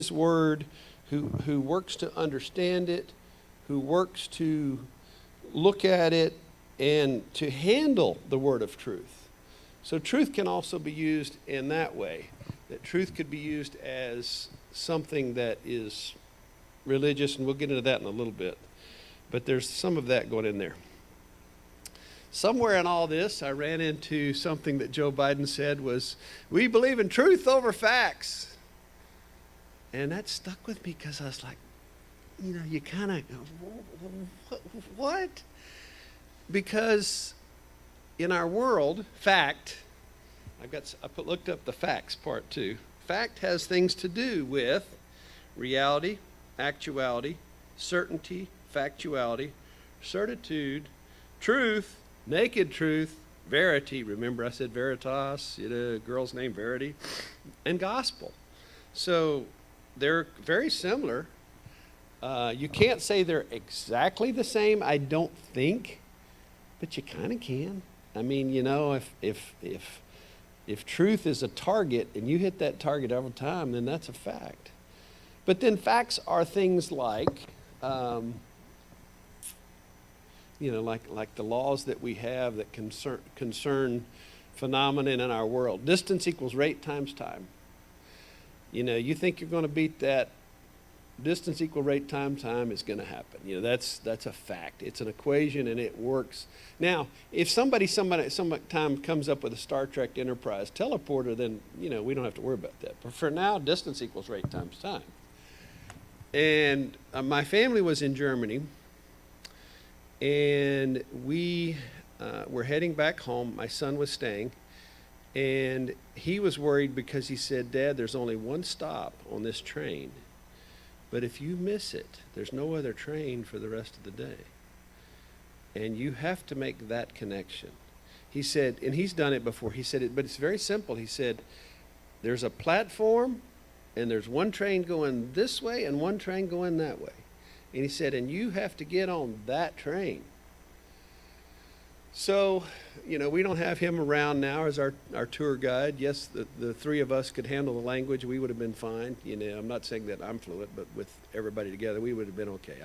His Word, who works to understand it, who works to look at it and to handle the word of truth. So truth can also be used in that way, that truth could be used as something that is religious, and we'll get into that in a little bit. But there's some of that going in there. Somewhere in all this, I ran into something that Joe Biden said was, "We believe in truth over facts." And that stuck with me because I was like, you kind of, what? Because in our world, fact, looked up the facts part too. Fact has things to do with reality, actuality, certainty, factuality, certitude, truth, naked truth, verity. Remember I said veritas, girl's name Verity, and gospel. So they're very similar. You can't say they're exactly the same, I don't think, but you kind of can. I mean, if truth is a target and you hit that target every time, then that's a fact. But then facts are things like, like the laws that we have that concern phenomena in our world. Distance equals rate times time. You think you're going to beat that. Distance equal rate times time is going to happen. That's a fact. It's an equation and it works. Now, if somebody sometime comes up with a Star Trek Enterprise teleporter, then we don't have to worry about that. But for now, distance equals rate times time. And my family was in Germany, and we were heading back home. My son was staying, and he was worried because he said, "Dad, there's only one stop on this train. But if you miss it, there's no other train for the rest of the day. And you have to make that connection." He said, and he's done it before, he said, but it's very simple. He said, there's a platform, and there's one train going this way and one train going that way. And he said, and you have to get on that train. So, we don't have him around now as our tour guide. Yes, the three of us could handle the language. We would have been fine. I'm not saying that I'm fluent, but with everybody together, we would have been okay.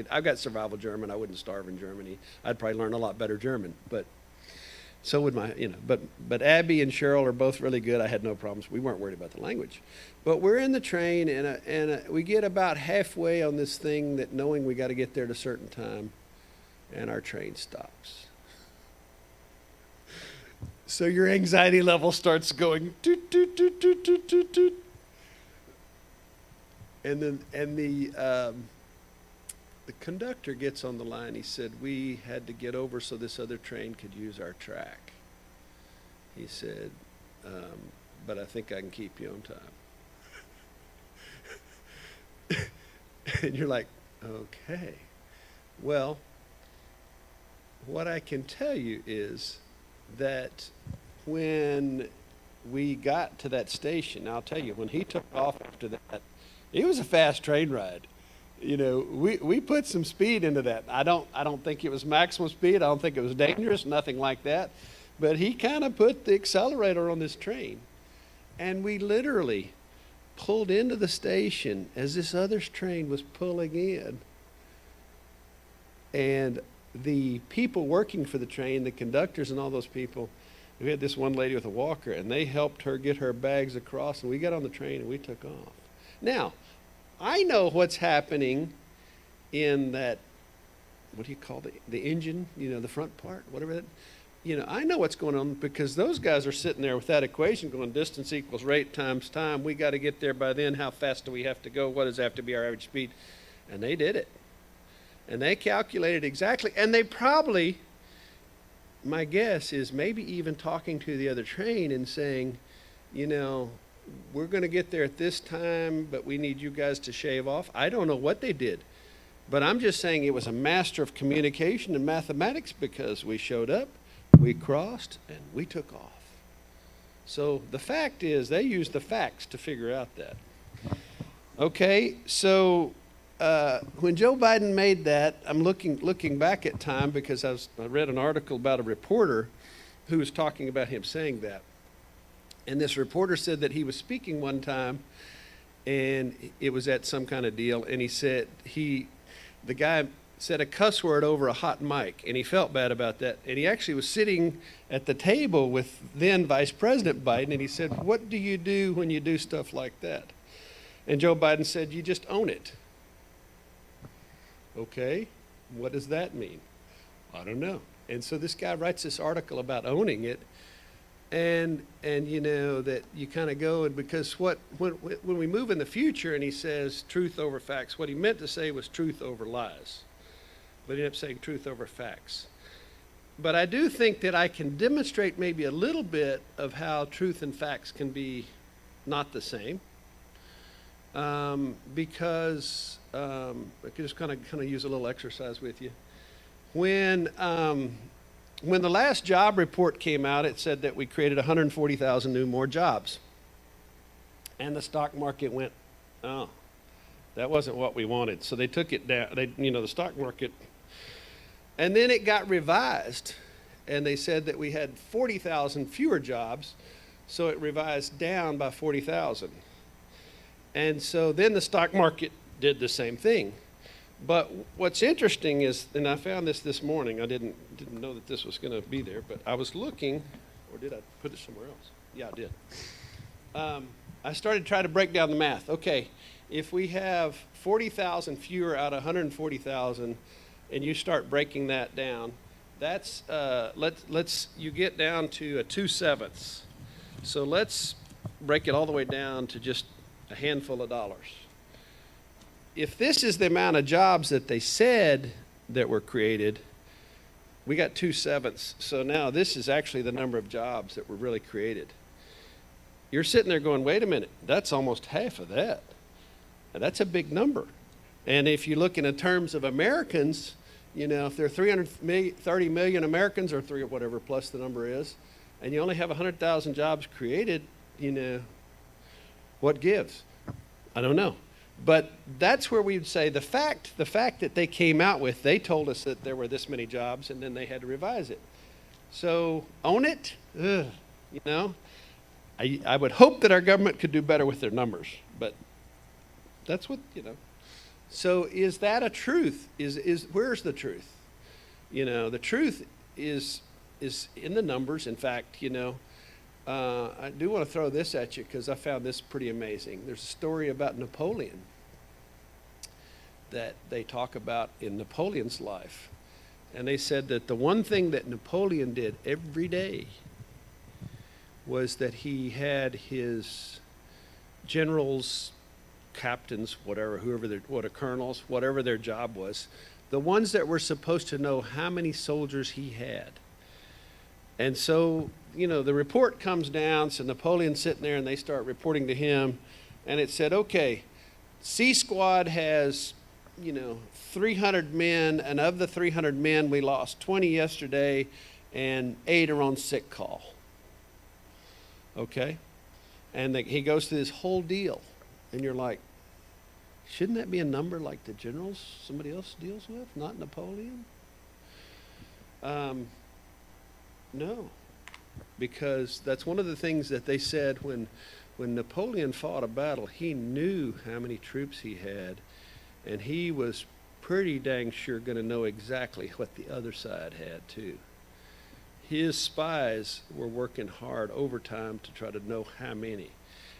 I've got survival German. I wouldn't starve in Germany. I'd probably learn a lot better German, but so would but Abby and Cheryl are both really good. I had no problems. We weren't worried about the language. But we're in the train, and we get about halfway on this thing that knowing we got to get there at a certain time, and our train stops. So your anxiety level starts going toot, toot, toot, toot, toot, toot, toot. And the conductor gets on the line. He said, "We had to get over so this other train could use our track." He said, "But I think I can keep you on time." And you're like, okay. Well, what I can tell you is that when we got to that station, I'll tell you, when he took off after that, it was a fast train ride. We put some speed into that. I don't think it was maximum speed. I don't think it was dangerous, nothing like that. But he kind of put the accelerator on this train, and we literally pulled into the station as this other train was pulling in. And the people working for the train, the conductors and all those people, we had this one lady with a walker, and they helped her get her bags across, and we got on the train and we took off. Now, I know what's happening in that, what do you call the engine, the front part, whatever that, I know what's going on because those guys are sitting there with that equation going distance equals rate times time. We got to get there by then. How fast do we have to go? What does have to be our average speed? And they did it. And they calculated exactly, and they probably, my guess is maybe even talking to the other train and saying, we're going to get there at this time, but we need you guys to shave off. I don't know what they did, but I'm just saying it was a master of communication and mathematics because we showed up, we crossed, and we took off. So the fact is they used the facts to figure out that. Okay, so when Joe Biden made that, I'm looking back at time because I read an article about a reporter who was talking about him saying that. And this reporter said that he was speaking one time, and it was at some kind of deal, and he said the guy said a cuss word over a hot mic, and he felt bad about that. And he actually was sitting at the table with then Vice President Biden, and he said, "What do you do when you do stuff like that?" And Joe Biden said, "You just own it." Okay, what does that mean? I don't know. And so this guy writes this article about owning it, and you know that you kind of go, and because when we move in the future, and he says truth over facts, what he meant to say was truth over lies. But he ended up saying truth over facts. But I do think that I can demonstrate maybe a little bit of how truth and facts can be not the same. Because I could just kind of use a little exercise with you. When the last job report came out, it said that we created 140,000 more jobs. And the stock market went, oh, that wasn't what we wanted. So they took it down, the stock market. And then it got revised, and they said that we had 40,000 fewer jobs, so it revised down by 40,000. And so then the stock market did the same thing. But what's interesting is, and I found this morning, I didn't know that this was going to be there, but I was looking, or did I put it somewhere else? Yeah, I did. I started trying to break down the math. Okay, if we have 40,000 fewer out of 140,000, and you start breaking that down, that's you get down to a 2/7. So let's break it all the way down to just a handful of dollars. If this is the amount of jobs that they said that were created, we got 2/7. So now this is actually the number of jobs that were really created. You're sitting there going, wait a minute, that's almost half of that. Now, that's a big number. And if you look in terms of Americans, if there are 330 million Americans, or whatever plus the number is, and you only have 100,000 jobs created, what gives? I don't know. But that's where we would say the fact that they came out with, they told us that there were this many jobs, and then they had to revise it. So own it? I would hope that our government could do better with their numbers, but that's what, So is that a truth? Where's the truth? The truth is in the numbers. In fact, I do want to throw this at you because I found this pretty amazing. There's a story about Napoleon that they talk about in Napoleon's life. And they said that the one thing that Napoleon did every day was that he had his generals, captains, colonels, whatever their job was, the ones that were supposed to know how many soldiers he had. And so, the report comes down, so Napoleon's sitting there and they start reporting to him, and it said, okay, C Squad has, 300 men, and of the 300 men, we lost 20 yesterday, and 8 are on sick call. Okay? And he goes through this whole deal, and you're like, shouldn't that be a number like the generals somebody else deals with, not Napoleon? No, because that's one of the things that they said when Napoleon fought a battle, he knew how many troops he had, and he was pretty dang sure going to know exactly what the other side had too. His spies were working hard overtime to try to know how many.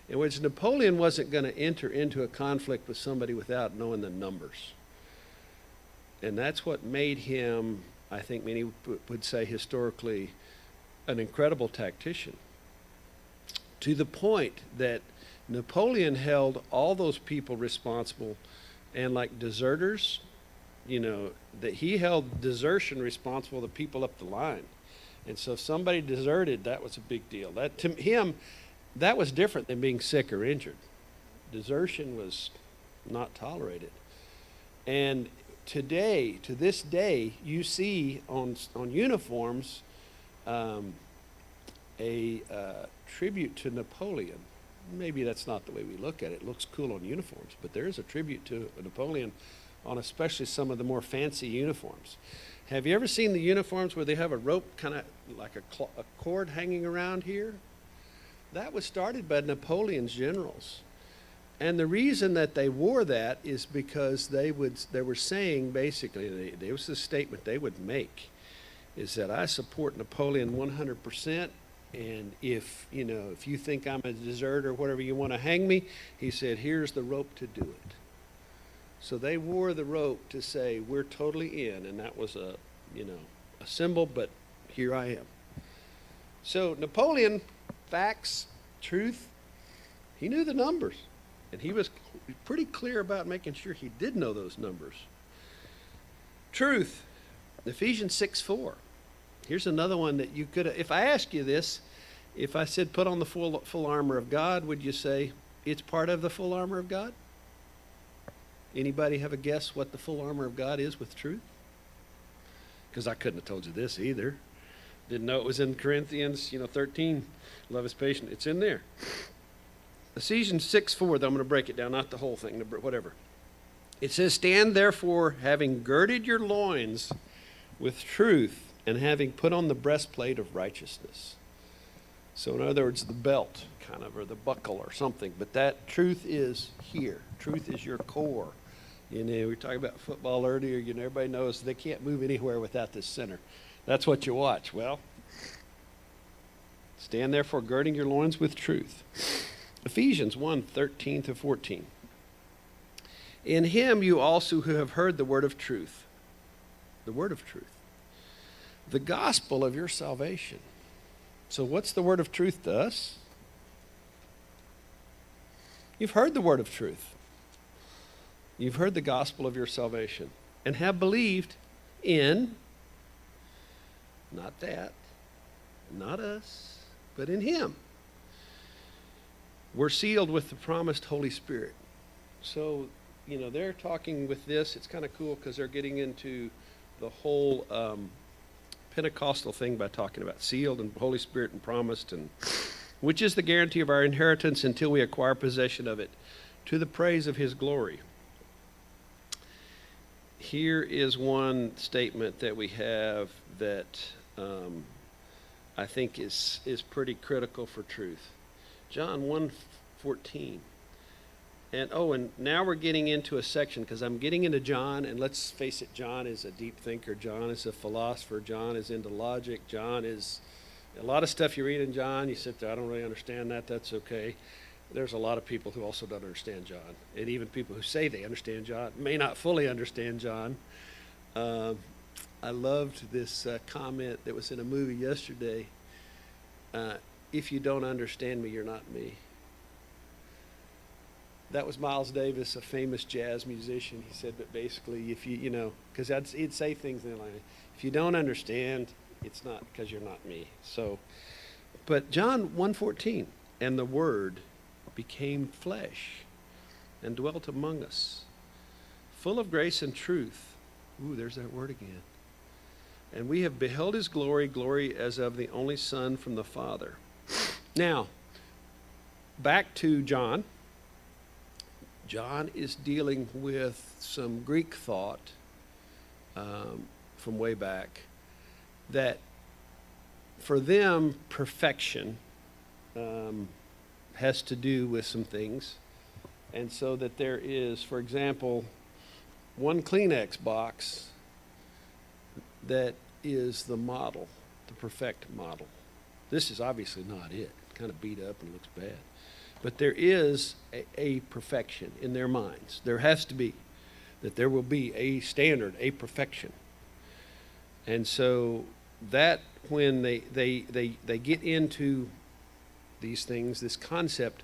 In which Napoleon wasn't going to enter into a conflict with somebody without knowing the numbers. And that's what made him, I think many would say historically, an incredible tactician. To the point that Napoleon held all those people responsible, and like deserters, that he held desertion responsible, the people up the line. And so if somebody deserted, that was a big deal. That to him, that was different than being sick or injured. Desertion was not tolerated. And today, to this day, you see on uniforms a tribute to Napoleon. Maybe that's not the way we look at it. It looks cool on uniforms, but there is a tribute to Napoleon on especially some of the more fancy uniforms. Have you ever seen the uniforms where they have a rope, kind of like a cord hanging around here? That was started by Napoleon's generals. And the reason that they wore that is because they were saying basically, there was a statement they would make, is that I support Napoleon 100%. And if you think I'm a deserter or whatever, you want to hang me, he said, here's the rope to do it. So they wore the rope to say, we're totally in. And that was a symbol, but here I am. So Napoleon, facts, truth, he knew the numbers. And he was pretty clear about making sure he did know those numbers. Truth, Ephesians 6:4. Here's another one that you could, if I asked you this, if I said put on the full armor of God, would you say it's part of the full armor of God? Anybody have a guess what the full armor of God is with truth? Because I couldn't have told you this either. Didn't know it was in Corinthians 13. Love is patient. It's in there. Ephesians 6:4, I'm going to break it down, not the whole thing, whatever. It says, stand therefore, having girded your loins with truth, and having put on the breastplate of righteousness. So in other words, the belt, kind of, or the buckle or something. But that truth is here. Truth is your core. We were talking about football earlier. Everybody knows they can't move anywhere without this center. That's what you watch. Well, stand therefore, girding your loins with truth. Ephesians 1:13-14. In him you also who have heard the word of truth. The word of truth. The gospel of your salvation. So what's the word of truth to us? You've heard the word of truth. You've heard the gospel of your salvation and have believed in, not that, not us, but in him. We're sealed with the promised Holy Spirit. So, they're talking with this. It's kind of cool because they're getting into the whole Pentecostal thing by talking about sealed and Holy Spirit and promised, and which is the guarantee of our inheritance until we acquire possession of it, to the praise of his glory. Here is one statement that we have that I think is pretty critical for truth. John 1:14. And now we're getting into a section, because I'm getting into John, and let's face it, John is a deep thinker. John is a philosopher. John is into logic. John is a lot of stuff you read in John. You sit there, I don't really understand that. That's okay. There's a lot of people who also don't understand John. And even people who say they understand John may not fully understand John. I loved this comment that was in a movie yesterday. If you don't understand me, you're not me. That was Miles Davis, a famous jazz musician. He said, but basically, if because he'd say things in like, if you don't understand, it's not because you're not me. So, but John 1:14, and the Word became flesh and dwelt among us, full of grace and truth. Ooh, there's that word again. And we have beheld his glory, glory as of the only Son from the Father. Now, back to John. John is dealing with some Greek thought from way back that for them, perfection has to do with some things. And so that there is, for example, one Kleenex box that is the model, the perfect model. This is obviously not it. It's kind of beat up and looks bad. But there is a perfection in their minds. There has to be. That there will be a standard, a perfection. And so that when they get into these things, this concept,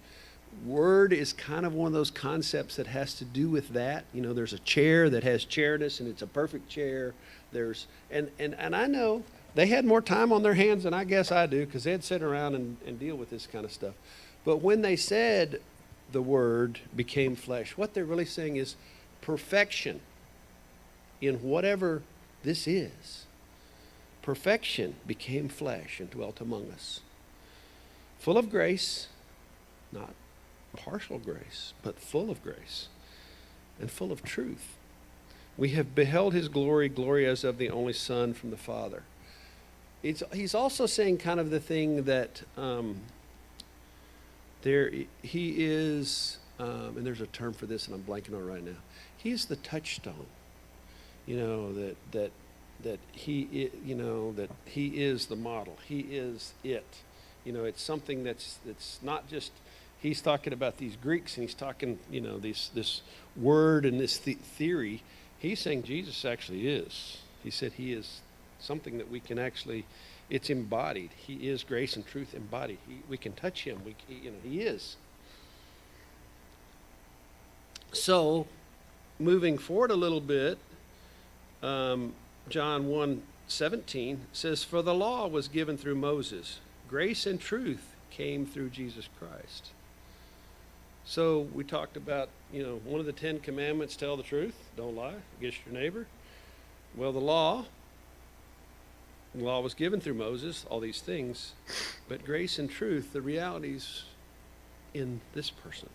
word is kind of one of those concepts that has to do with that. There's a chair that has chairness, and it's a perfect chair. And I know they had more time on their hands than I guess I do, because they'd sit around and deal with this kind of stuff. But when they said the Word became flesh, what they're really saying is perfection in whatever this is. Perfection became flesh and dwelt among us. Full of grace, not partial grace, but full of grace and full of truth. We have beheld his glory, glory as of the only Son from the Father. He's also saying kind of the thing that he is and there's a term for this, and I'm blanking on it right now. He's the touchstone. You know, that he is the model. He is it. You know, it's something that's not just, he's talking about these Greeks, and he's talking, you know, this word and this theory. He's saying Jesus actually is. He said he is something that we can actually, it's embodied. He is grace and truth embodied. We can touch him. He is. So, moving forward a little bit, John 1:17 says, "For the law was given through Moses. Grace and truth came through Jesus Christ." So we talked about, you know, one of the 10 commandments, tell the truth, don't lie against your neighbor. Well, the law was given through Moses, all these things, but grace and truth, the reality's in this person.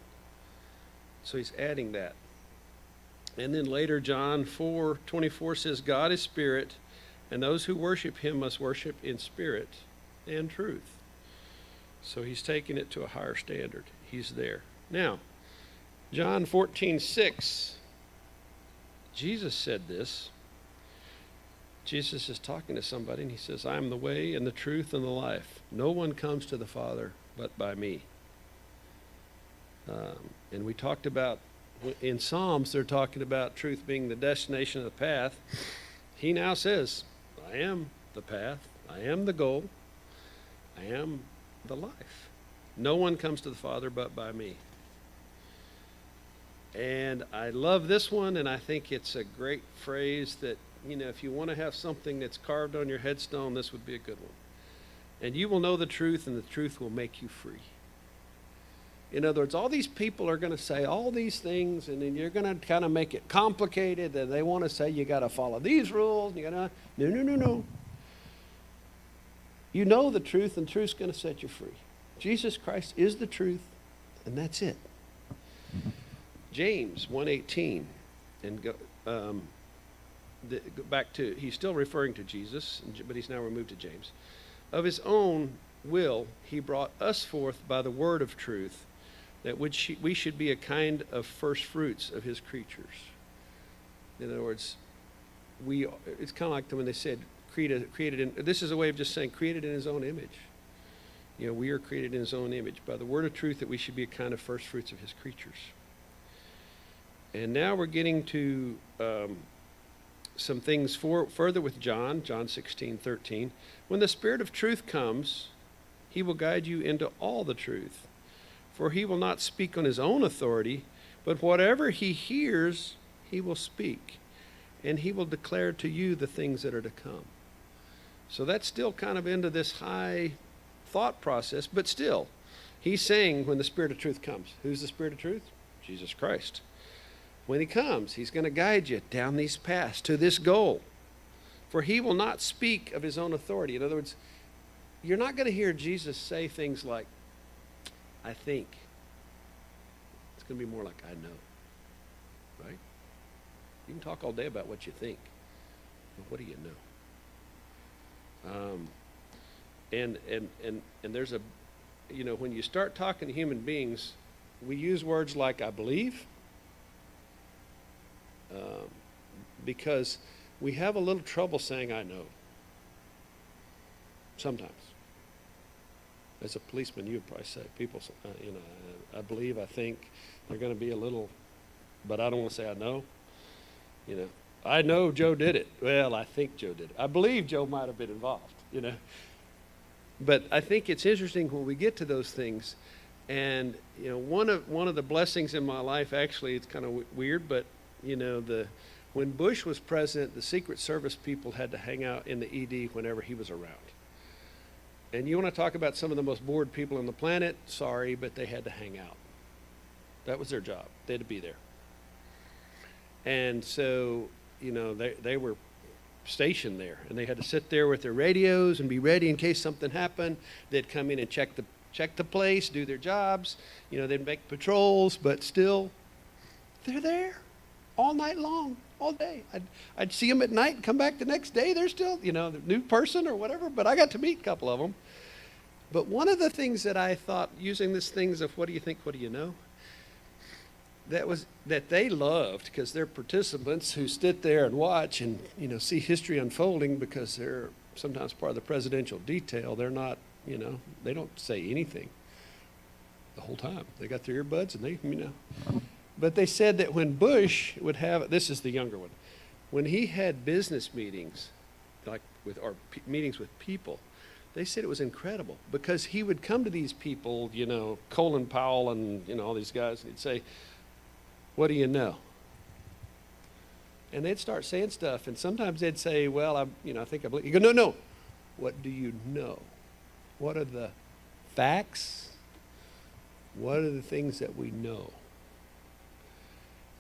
So he's adding that. And then later, John 4:24 says, "God is spirit, and those who worship him must worship in spirit and truth." So he's taking it to a higher standard. He's there. Now, John 14:6, Jesus said this. Jesus is talking to somebody, and he says, "I am the way and the truth and the life. No one comes to the Father but by me." And we talked about, in Psalms, they're talking about truth being the destination of the path. He now says, I am the path. I am the goal. I am the life. No one comes to the Father but by me. And I love this one, and I think it's a great phrase that, you know, if you want to have something that's carved on your headstone, this would be a good one. "And you will know the truth, and the truth will make you free." In other words, all these people are going to say all these things, and then you're going to kind of make it complicated, and they want to say you got to follow these rules. You got to, no. You know the truth, and truth's going to set you free. Jesus Christ is the truth, and that's it. James 1:18, and go back to, he's still referring to Jesus, but he's now removed to James. "Of his own will he brought us forth by the word of truth, that we should be a kind of first fruits of his creatures." In other words, it's kind of like when they said created in, this is a way of just saying created in his own image. You know, we are created in his own image by the word of truth, that we should be a kind of first fruits of his creatures. And now we're getting to some things further with John 16:13. "When the Spirit of truth comes, he will guide you into all the truth. For he will not speak on his own authority, but whatever he hears, he will speak. And he will declare to you the things that are to come." So that's still kind of into this high thought process, but still, he's saying when the Spirit of truth comes. Who's the Spirit of truth? Jesus Christ. When he comes, he's going to guide you down these paths to this goal. For he will not speak of his own authority. In other words, you're not going to hear Jesus say things like, "I think." It's going to be more like, "I know." Right? You can talk all day about what you think, but what do you know? And there's a, you know, when you start talking to human beings, we use words like "I believe," because we have a little trouble saying "I know." Sometimes. As a policeman, you would probably say, people, I believe, I think. They're going to be a little, but I don't want to say "I know." You know, "I know Joe did it." Well, I think Joe did it. I believe Joe might have been involved, you know. But I think it's interesting when we get to those things. And, you know, one of the blessings in my life, actually, it's kind of weird, but, you know, when Bush was president, the Secret Service people had to hang out in the ED whenever he was around. And you want to talk about some of the most bored people on the planet? Sorry, but they had to hang out. That was their job. They had to be there. And so, you know, they were stationed there, and they had to sit there with their radios and be ready in case something happened. They'd come in and check the place, do their jobs. You know, they'd make patrols, but still, they're there all night long, all day. I'd see them at night and come back the next day. They're still, you know, the new person or whatever, but I got to meet a couple of them. But one of the things that I thought, using these things of what do you think, what do you know? that they loved, because they're participants who sit there and watch and, see history unfolding, because they're sometimes part of the presidential detail. They're not, they don't say anything the whole time. They got their earbuds and they. But they said that when Bush would have, this is the younger one, when he had business meetings, meetings with people, they said it was incredible, because he would come to these people, Colin Powell and, all these guys, and he'd say, "What do you know?" And they'd start saying stuff, and sometimes they'd say, "Well, I think I believe." You go, "No. What do you know? What are the facts? What are the things that we know?"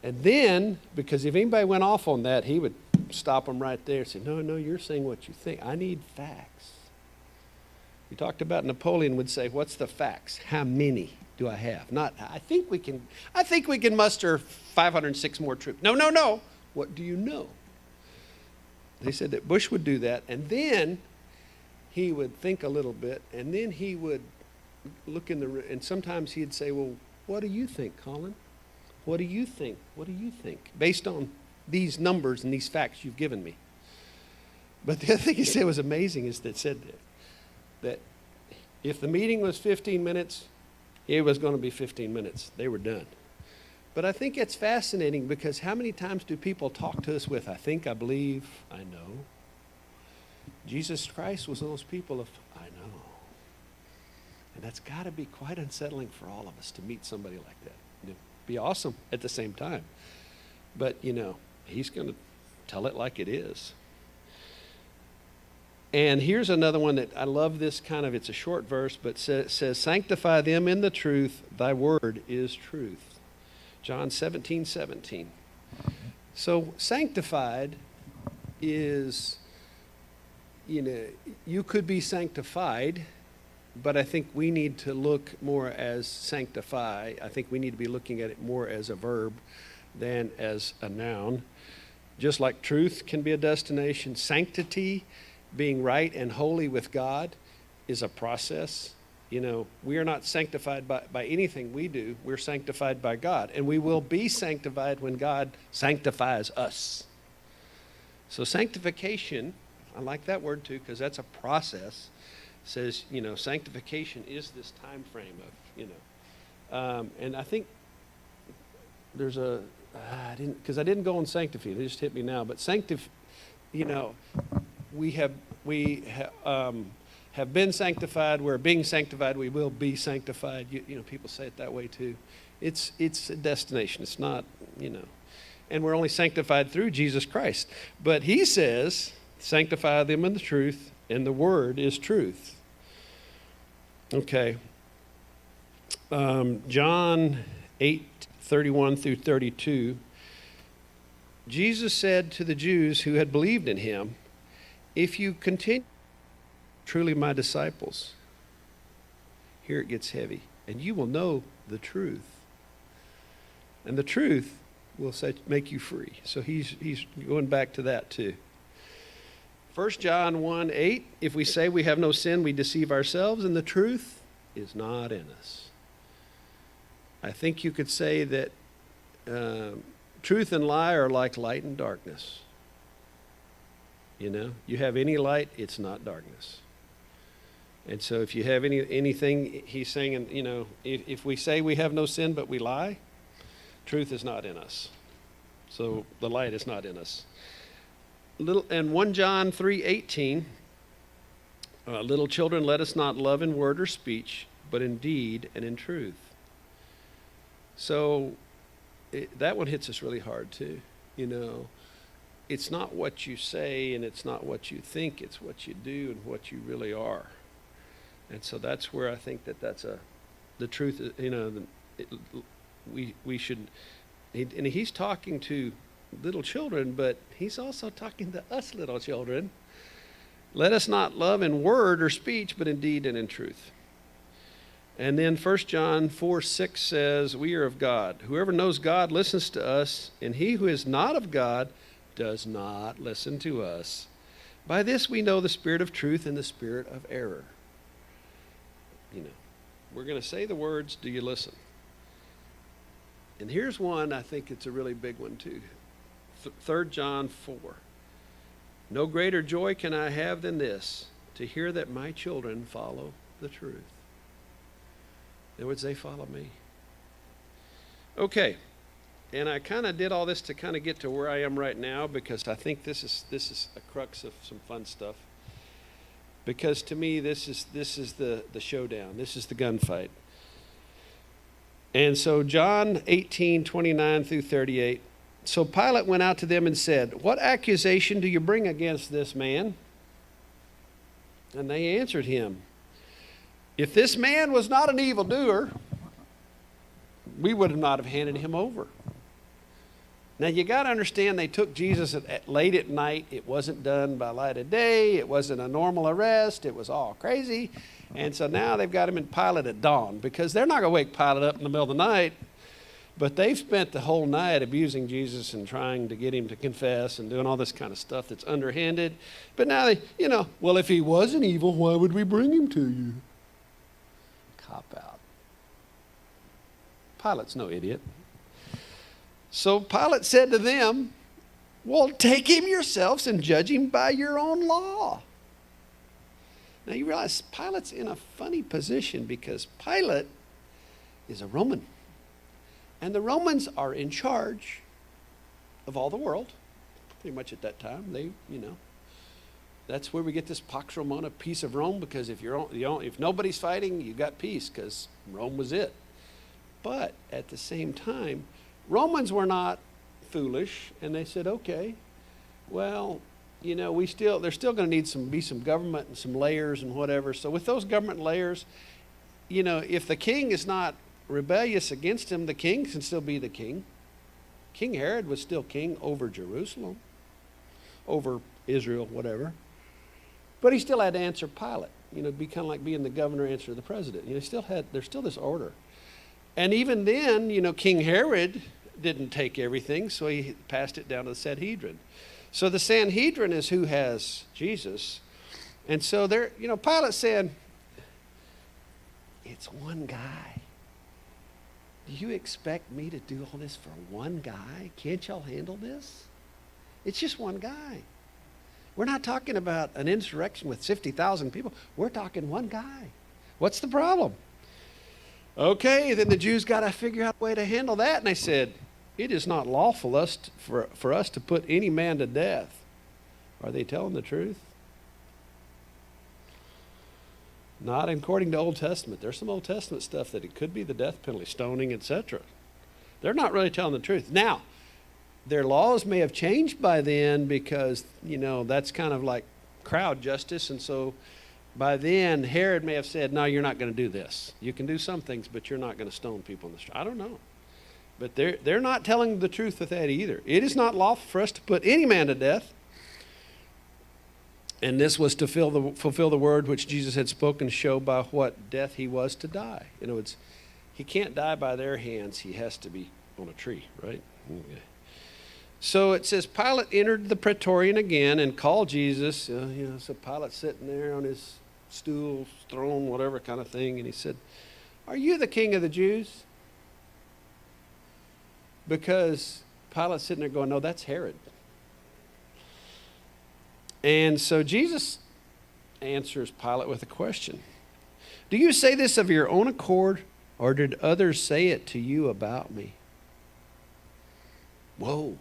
And then, because if anybody went off on that, he would stop them right there and say, no, you're saying what you think. I need facts. We talked about Napoleon would say, "What's the facts? How many do I have?" Not, I think we can muster 506 more troops. No. What do you know? They said that Bush would do that, and then he would think a little bit, and then he would look in the room, and sometimes he'd say, "Well, what do you think, Colin? What do you think? What do you think? Based on these numbers and these facts you've given me." But the other thing he said was amazing, is that if the meeting was 15 minutes, it was going to be 15 minutes. They were done. But I think it's fascinating, because how many times do people talk to us with, "I think, I believe, I know"? Jesus Christ was those people of, "I know." And that's got to be quite unsettling for all of us to meet somebody like that. It'd be awesome at the same time. But, he's going to tell it like it is. And here's another one that I love, this it's a short verse, but says, "Sanctify them in the truth, thy word is truth." John 17:17. So sanctified is, you could be sanctified, but I think we need to look more as sanctify. I think we need to be looking at it more as a verb than as a noun. Just like truth can be a destination, sanctity, being right and holy with God, is a process. We are not sanctified by anything we do. We're sanctified by God. And we will be sanctified when God sanctifies us. So sanctification, I like that word too, because that's a process. It says, sanctification is this time frame of, and I think there's I didn't go on sanctify. They just hit me now. But we have been sanctified. We're being sanctified. We will be sanctified. People say it that way too. It's a destination. It's not, and we're only sanctified through Jesus Christ. But he says, "Sanctify them in the truth, and the word is truth." Okay. John 8:31 through 32. Jesus said to the Jews who had believed in him, "If you continue, truly my disciples," here it gets heavy, "and you will know the truth, and the truth will make you free." So he's going back to that too. 1 John 1:8, "If we say we have no sin, we deceive ourselves, and the truth is not in us." I think you could say that truth and lie are like light and darkness. You have any light, it's not darkness. And so if you have anything, he's saying, if we say we have no sin but we lie, truth is not in us. So the light is not in us. And 1 John 3:18, "Little children, let us not love in word or speech, but in deed and in truth." So that one hits us really hard too. It's not what you say and it's not what you think, it's what you do and what you really are. And so that's where I think that's the truth. We should. And he's talking to little children, but he's also talking to us little children. "Let us not love in word or speech, but in deed and in truth." And then 1 John 4:6 says, "We are of God. Whoever knows God listens to us, and he who is not of God does not listen to us. By this we know the spirit of truth and the spirit of error." We're going to say the words, do you listen? And here's one, I think it's a really big one too. 3 John 4. No greater joy can I have than this, to hear that my children follow the truth. In other words, they follow me. Okay, and I kind of did all this to kind of get to where I am right now, because I think this is a crux of some fun stuff. Because to me, this is the showdown. This is the gunfight. And so John 18:29 through 38. So Pilate went out to them and said, "What accusation do you bring against this man?" And they answered him, "If this man was not an evildoer, we would not have handed him over." Now you got to understand, they took Jesus late at night. It wasn't done by light of day. It wasn't a normal arrest. It was all crazy. And so now they've got him in Pilate at dawn, because they're not going to wake Pilate up in the middle of the night. But they've spent the whole night abusing Jesus and trying to get him to confess and doing all this kind of stuff that's underhanded. But now they, well, if he wasn't evil, why would we bring him to you? Cop out. Pilate's no idiot. So Pilate said to them, "Well, take him yourselves and judge him by your own law." Now you realize Pilate's in a funny position, because Pilate is a Roman. And the Romans are in charge of all the world, pretty much at that time. That's where we get this Pax Romana, peace of Rome, because if nobody's fighting, you got peace, because Rome was it. But at the same time, Romans were not foolish, and they said, okay, well, there's still going to need be some government and some layers and whatever. So with those government layers, if the king is not rebellious against him, the king can still be the king. King Herod was still king over Jerusalem, over Israel, whatever. But he still had to answer Pilate. Be kind of like being the governor, answer the president. There's still this order. And even then, King Herod didn't take everything, so he passed it down to the Sanhedrin. So the Sanhedrin is who has Jesus. And so Pilate said, "It's one guy. Do you expect me to do all this for one guy? Can't y'all handle this? It's just one guy. We're not talking about an insurrection with 50,000 people. We're talking one guy. What's the problem?" Okay, then the Jews got to figure out a way to handle that. And they said, "It is not lawful for us to put any man to death." Are they telling the truth? Not according to Old Testament. There's some Old Testament stuff that it could be the death penalty, stoning, etc. They're not really telling the truth. Now, their laws may have changed by then, because, that's kind of like crowd justice. And so by then, Herod may have said, "No, you're not going to do this. You can do some things, but you're not going to stone people in the street." I don't know. But they're not telling the truth with that either. It is not lawful for us to put any man to death. And this was to fulfill the word which Jesus had spoken, to show by what death he was to die. In other words, he can't die by their hands. He has to be on a tree, right? Okay. So it says, Pilate entered the praetorium again and called Jesus. So Pilate's sitting there on his stool, throne, whatever kind of thing. And he said, "Are you the king of the Jews?" Because Pilate's sitting there going, "No, that's Herod." And so Jesus answers Pilate with a question. "Do you say this of your own accord, or did others say it to you about me?" Whoa.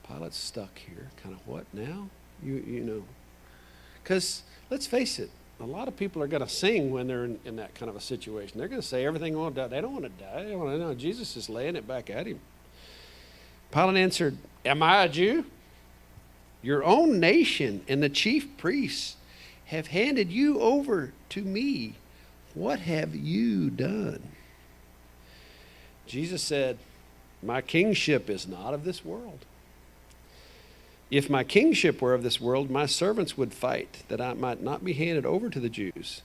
Pilate's stuck here. Kind of, what now? Because let's face it, a lot of people are going to sing when they're in that kind of a situation. They're going to say everything they want to die. They don't want to die. They want to know. Jesus is laying it back at him. Pilate answered, "Am I a Jew? Your own nation and the chief priests have handed you over to me. What have you done?" Jesus said, "My kingship is not of this world. If my kingship were of this world, my servants would fight that I might not be handed over to the Jews.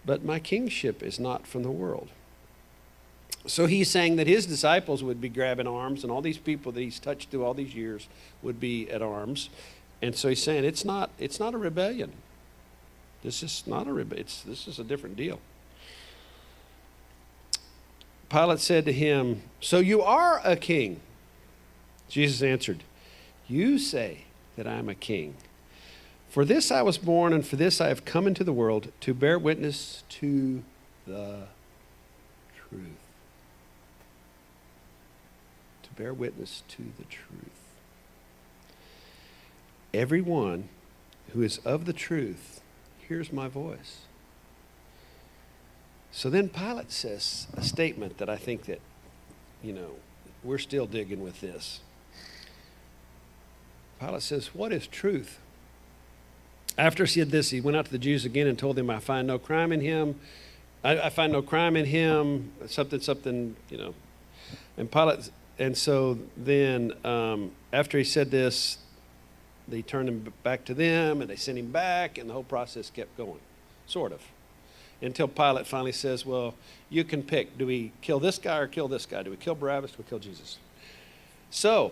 But my kingship is not from the world." So he's saying that his disciples would be grabbing arms, and all these people that he's touched through all these years would be at arms. And so he's saying it's not a rebellion. This is not a rebellion. This is a different deal. Pilate said to him, "So you are a king?" Jesus answered, "You say that I am a king. For this I was born, and for this I have come into the world, to bear witness to the truth." To bear witness to the truth. Everyone who is of the truth hears my voice. So then Pilate says a statement that I think that, we're still digging with this. Pilate says, "What is truth?" After he said this, he went out to the Jews again and told them, "I find no crime in him. I find no crime in him," something, And Pilate, and so then after he said this, they turned him back to them, and they sent him back, and the whole process kept going, sort of. Until Pilate finally says, "Well, you can pick. Do we kill this guy or kill this guy? Do we kill Barabbas? Do we kill Jesus?" So,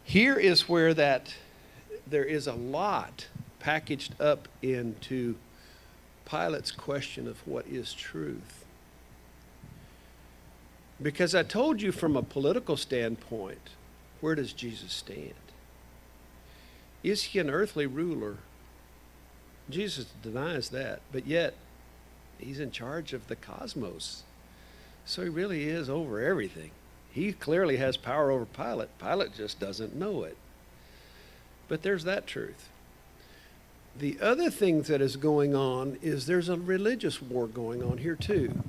here is where there is a lot packaged up into Pilate's question of what is truth. Because I told you from a political standpoint, where does Jesus stand? Is he an earthly ruler? Jesus denies that, but yet he's in charge of the cosmos. So he really is over everything. He clearly has power over Pilate. Pilate just doesn't know it. But there's that truth. The other thing that is going on is there's a religious war going on here too.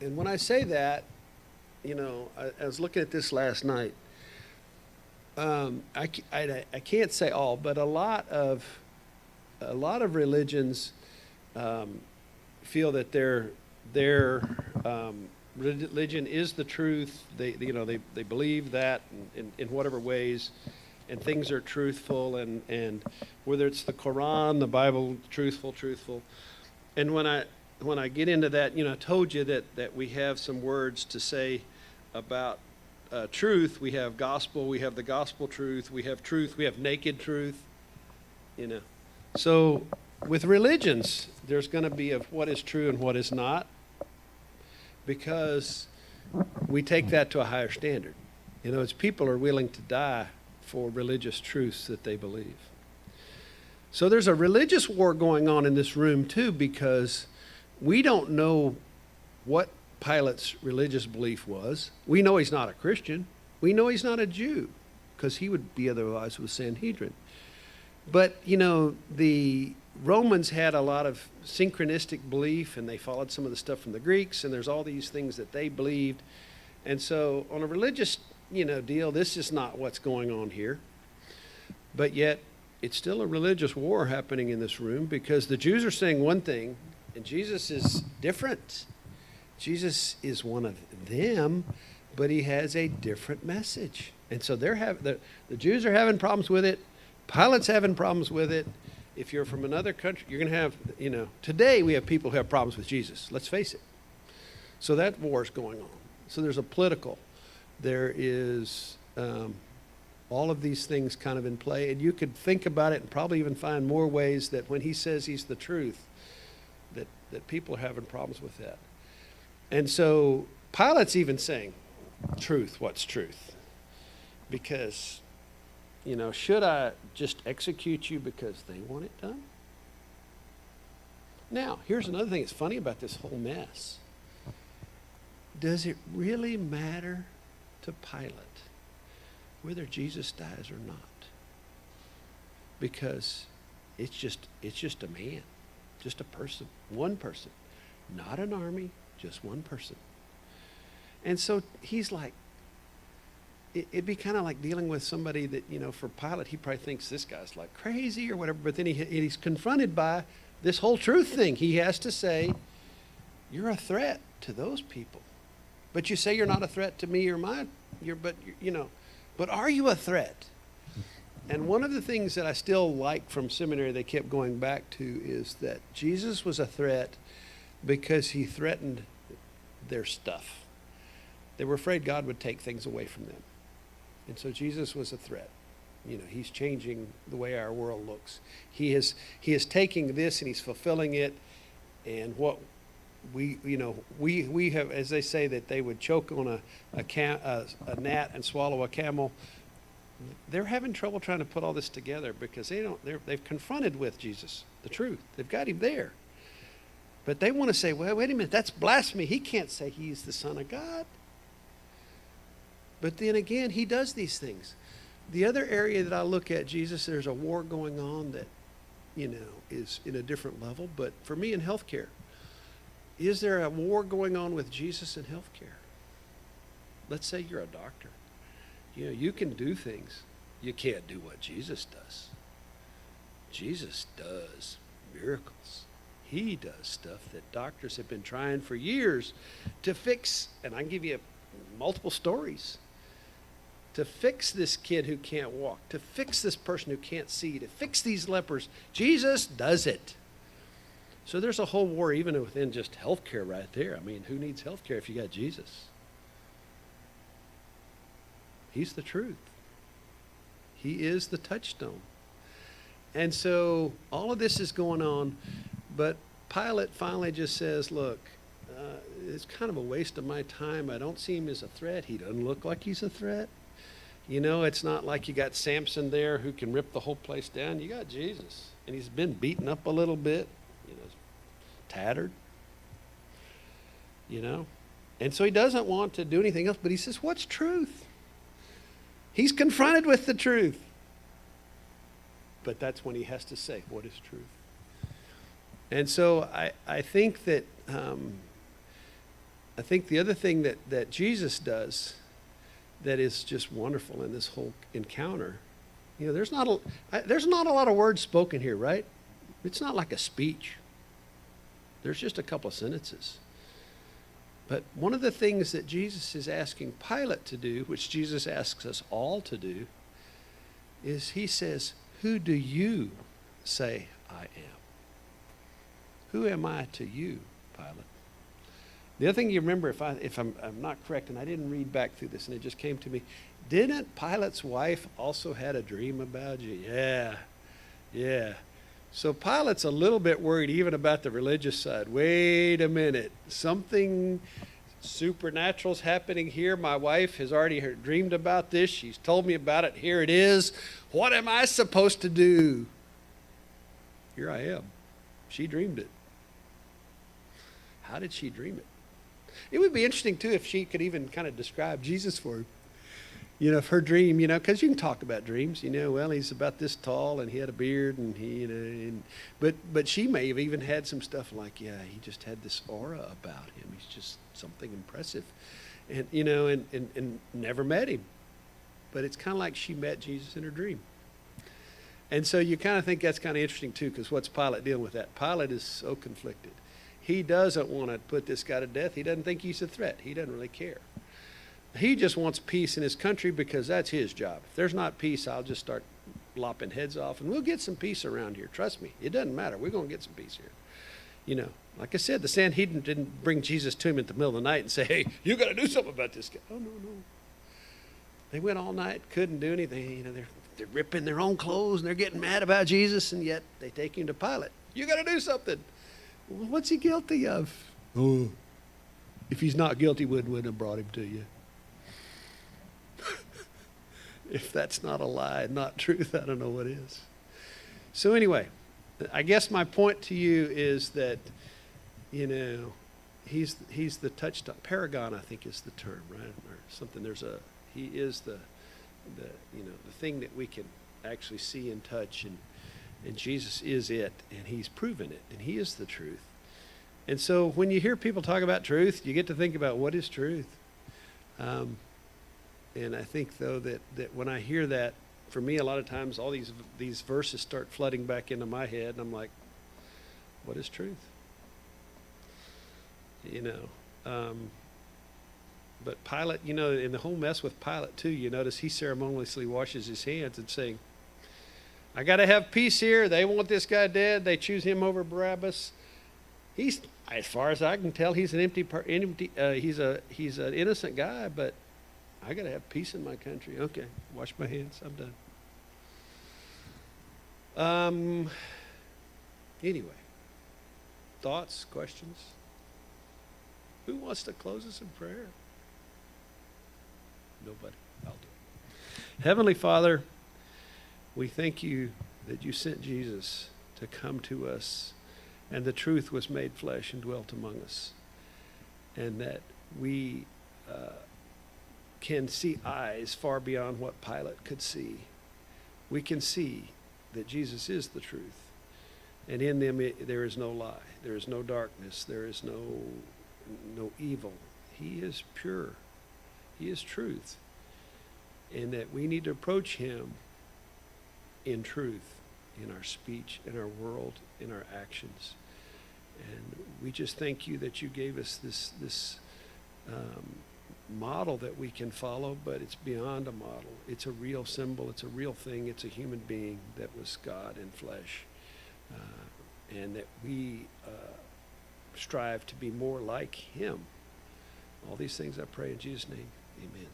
And when I say that, I was looking at this last night. I can't say all, but a lot of religions feel that their religion is the truth. They believe that in whatever ways, and things are truthful, and whether it's the Quran, the Bible, truthful. And when I get into that, I told you that we have some words to say about truth. We have gospel, we have the gospel truth, we have naked truth, So with religions, there's going to be of what is true and what is not, because we take that to a higher standard. As people are willing to die for religious truths that they believe. So there's a religious war going on in this room too, because we don't know what Pilate's religious belief was. We know he's not a Christian. We know he's not a Jew, because he would be otherwise with Sanhedrin. But, the Romans had a lot of synchronistic belief, and they followed some of the stuff from the Greeks, and there's all these things that they believed. And so on a religious, deal, this is not what's going on here. But yet, it's still a religious war happening in this room, because the Jews are saying one thing, and Jesus is different. Jesus is one of them, but he has a different message. And so the Jews are having problems with it. Pilate's having problems with it. If you're from another country, you're going to have, today we have people who have problems with Jesus. Let's face it. So that war is going on. So there's a political. There is all of these things kind of in play. And you could think about it and probably even find more ways that when he says he's the truth, that people are having problems with that. And so Pilate's even saying, truth, what's truth? Because, should I just execute you because they want it done? Now, here's another thing that's funny about this whole mess. Does it really matter to Pilate whether Jesus dies or not? Because it's just a man, just a person, one person, not an army, just one person. And so he's like, it'd be kind of like dealing with somebody that, for Pilate, he probably thinks this guy's like crazy or whatever, but then he's confronted by this whole truth thing. He has to say, you're a threat to those people. But you say you're not a threat to me or mine, but are you a threat? And one of the things that I still like from seminary they kept going back to is that Jesus was a threat because he threatened their stuff. They were afraid God would take things away from them. And so Jesus was a threat. He's changing the way our world looks. He is taking this and he's fulfilling it. And what we have, as they say, that they would choke on a gnat and swallow a camel. They're having trouble trying to put all this together because they've confronted with Jesus the truth. They've got him there. But they want to say, well, wait a minute, that's blasphemy. He can't say he's the Son of God. But then again, he does these things. The other area that I look at Jesus, there's a war going on that, is in a different level. But for me in healthcare, is there a war going on with Jesus in healthcare? Let's say you're a doctor. You can do things. You can't do what Jesus does. Jesus does miracles. He does stuff that doctors have been trying for years to fix. And I can give you multiple stories. To fix this kid who can't walk, to fix this person who can't see, to fix these lepers. Jesus does it. So there's a whole war even within just healthcare right there. I mean, who needs healthcare if you got Jesus? He's the truth. He is the touchstone. And so all of this is going on, but Pilate finally just says, look, it's kind of a waste of my time. I don't see him as a threat. He doesn't look like he's a threat. It's not like you got Samson there who can rip the whole place down. You got Jesus, and he's been beaten up a little bit, tattered, And so he doesn't want to do anything else, but he says, what's truth? He's confronted with the truth. But that's when he has to say, what is truth? And so I think that, I think the other thing that Jesus does that is just wonderful in this whole encounter, there's not a lot of words spoken here, right? It's not like a speech. There's just a couple of sentences. But one of the things that Jesus is asking Pilate to do, which Jesus asks us all to do, is he says, who do you say I am? Who am I to you, Pilate? The other thing you remember, if I'm not correct, and I didn't read back through this, and it just came to me, didn't Pilate's wife also had a dream about you? Yeah. So Pilate's a little bit worried even about the religious side. Wait a minute, something supernatural's happening here. My wife has already dreamed about this. She's told me about it. Here it is. What am I supposed to do? Here I am. She dreamed it. How did she dream it? It would be interesting, too, if she could even kind of describe Jesus for him. If her dream, because you can talk about dreams, well, he's about this tall and he had a beard and but she may have even had some stuff like, he just had this aura about him. He's just something impressive. And, and never met him. But it's kind of like she met Jesus in her dream. And so you kind of think that's kind of interesting, too, because what's Pilate dealing with that? Pilate is so conflicted. He doesn't want to put this guy to death. He doesn't think he's a threat. He doesn't really care. He just wants peace in his country because that's his job. If there's not peace, I'll just start lopping heads off, and we'll get some peace around here. Trust me. It doesn't matter. We're going to get some peace here. Like I said, the Sanhedrin didn't bring Jesus to him in the middle of the night and say, hey, you got to do something about this guy. Oh, no. They went all night, couldn't do anything. They're ripping their own clothes, and they're getting mad about Jesus, and yet they take him to Pilate. You got to do something. Well, what's he guilty of? Oh, if he's not guilty, wouldn't have brought him to you. If that's not a lie, not truth, I don't know what is. So anyway, I guess my point to you is that, he's the touchstone. Paragon, I think, is the term, right? Or something. He is the thing that we can actually see and touch, and Jesus is it, and he's proven it, and he is the truth. And so when you hear people talk about truth, you get to think about what is truth. And I think, though, that when I hear that, for me, a lot of times all these verses start flooding back into my head, and I'm like, what is truth? But Pilate, in the whole mess with Pilate, too, you notice he ceremoniously washes his hands and saying, I got to have peace here. They want this guy dead. They choose him over Barabbas. He's, as far as I can tell, he's an he's an innocent guy, but I got to have peace in my country. Okay, wash my hands. I'm done. Anyway, thoughts, questions? Who wants to close us in prayer? Nobody. I'll do it. Heavenly Father, we thank you that you sent Jesus to come to us, and the truth was made flesh and dwelt among us, and that we can see eyes far beyond what Pilate could see. We can see that Jesus is the truth, and in them there is no lie, there is no darkness, there is no evil. He is pure. He is truth, and that we need to approach him in truth, in our speech, in our world, in our actions. And we just thank you that you gave us this model that we can follow, but it's beyond a model. It's a real symbol. It's a real thing. It's a human being that was God in flesh, and that we strive to be more like him. All these things I pray in Jesus' name. Amen.